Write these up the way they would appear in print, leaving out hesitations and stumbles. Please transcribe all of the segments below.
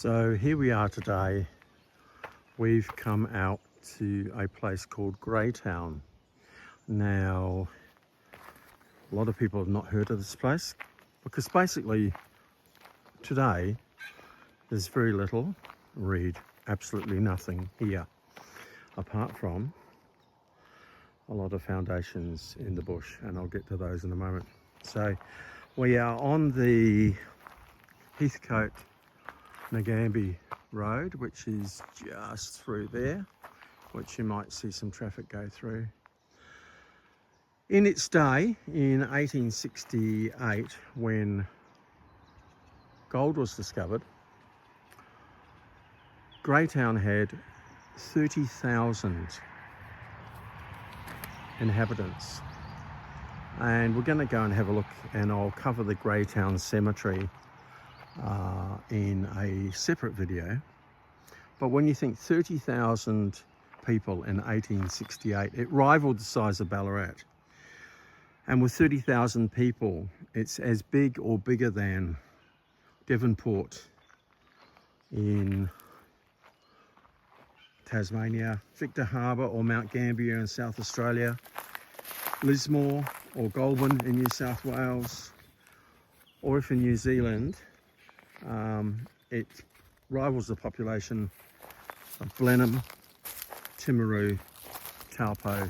So here we are today. We've come out to a place called Graytown. Now, a lot of people have not heard of this place because basically today there's very little, absolutely nothing here apart from a lot of foundations in the bush, and I'll get to those in a moment. So we are on the Heathcote-Nagambie Rd, which is just through there, which you might see some traffic go through. In its day, in 1868, when gold was discovered, Graytown had 30,000 inhabitants. And we're going to go and have a look, and I'll cover the Graytown Cemetery in a separate video. But when you think 30,000 people in 1868, it rivaled the size of Ballarat. And with 30,000 people, it's as big or bigger than Devonport in Tasmania, Victor Harbour or Mount Gambier in South Australia, Lismore or Goulburn in New South Wales, or if in New Zealand, it rivals the population of Blenheim, Timaru, Taupo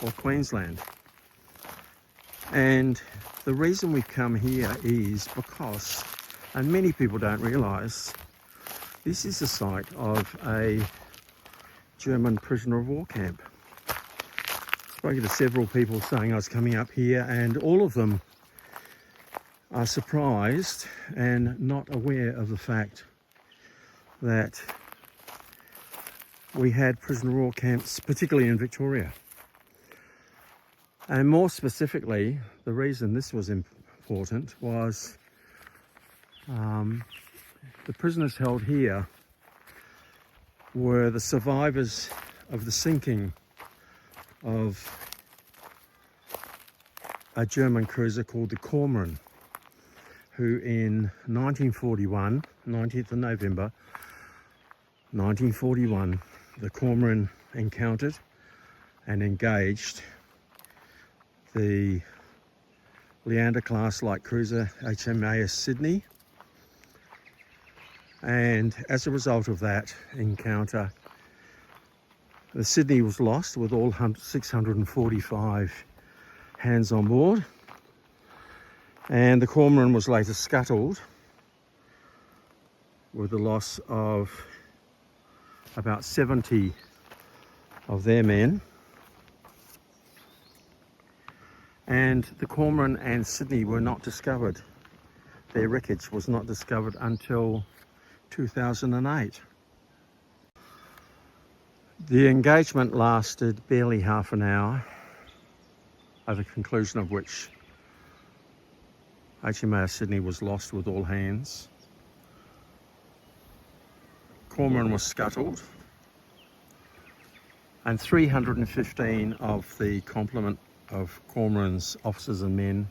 or Queensland. And the reason we've come here is because, and many people don't realise, this is the site of a German prisoner of war camp. Spoken to several people saying I was coming up here, and all of them are surprised and not aware of the fact that we had prisoner of war camps, particularly in Victoria. And more specifically, the reason this was important was the prisoners held here were the survivors of the sinking of a German cruiser called the Kormoran, who in 1941, 19th of November 1941, the Kormoran encountered and engaged the Leander class light cruiser HMAS Sydney, and as a result of that encounter, the Sydney was lost with all 645 hands on board, and the Kormoran was later scuttled with the loss of about 70 of their men. And the Kormoran and Sydney were not discovered. Their wreckage was not discovered until 2008. The engagement lasted barely half an hour, at the conclusion of which HMAS Sydney was lost with all hands. Kormoran was scuttled, and 315 of the complement of Kormoran's officers and men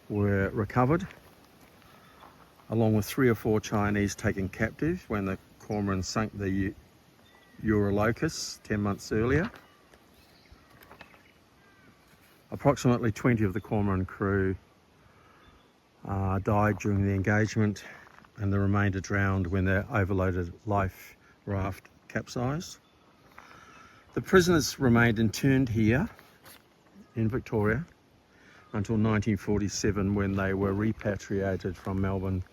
were recovered, along with 3 or 4 Chinese taken captive when the Kormoran sank the Eurolocus 10 months earlier. Approximately 20 of the Kormoran crew died during the engagement, and the remainder drowned when their overloaded life raft capsized. The prisoners remained interned here in Victoria until 1947, when they were repatriated from Melbourne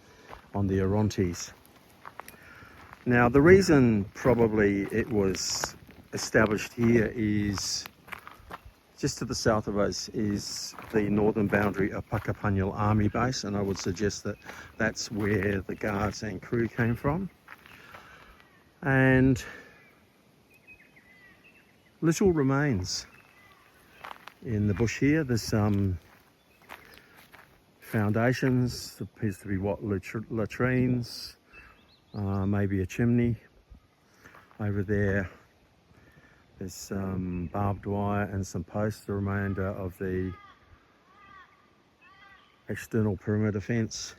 on the Orontes. Now, the reason probably it was established here is just to the south of us is the northern boundary of Puckapunyal Army Base, and I would suggest that that's where the guards and crew came from. And little remains in the bush here. There's some foundations, appears to be latrines, maybe a chimney. Over there there's some barbed wire and some posts, the remainder of the external perimeter fence.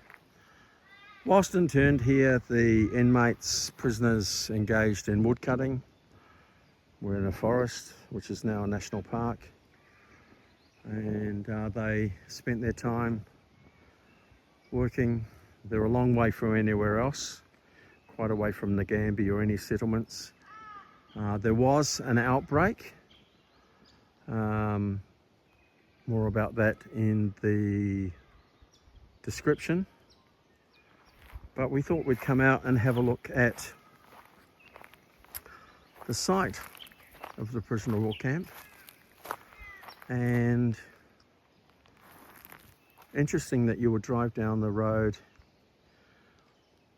Whilst interned here, the inmates, prisoners engaged in woodcutting. We're in a forest, which is now a national park, and they spent their time working. They're a long way from anywhere else, quite away from Nagambie or any settlements. There was an outbreak. More about that in the description. But we thought we'd come out and have a look at the site of the prisoner of war camp. And interesting that you would drive down the road,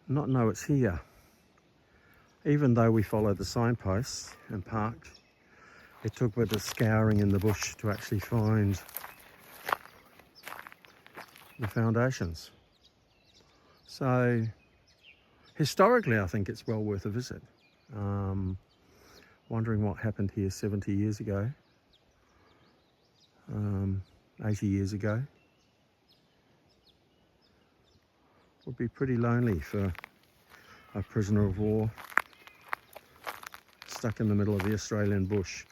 not know it's here. Even though we followed the signposts and parked, it took a bit of scouring in the bush to actually find the foundations. So historically, I think it's well worth a visit. Wondering what happened here 70 years ago, 80 years ago. Would be pretty lonely for a prisoner of war stuck in the middle of the Australian bush.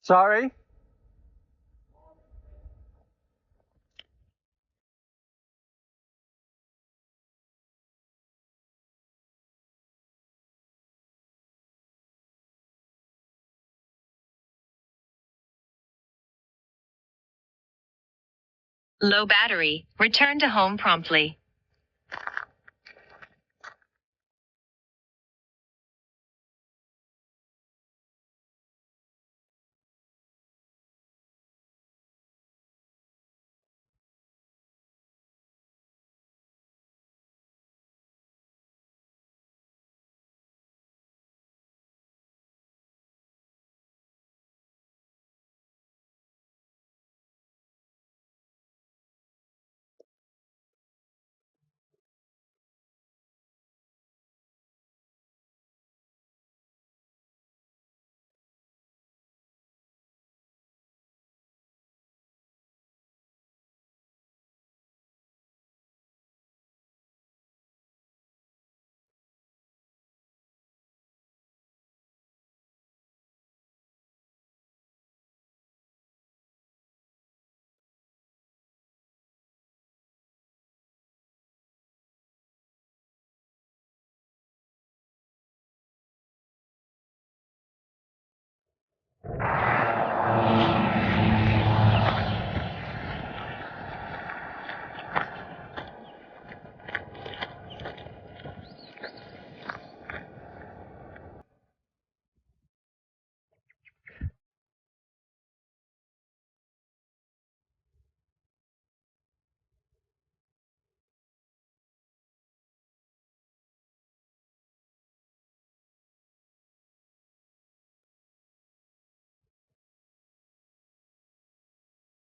Sorry? Low battery. Return to home promptly.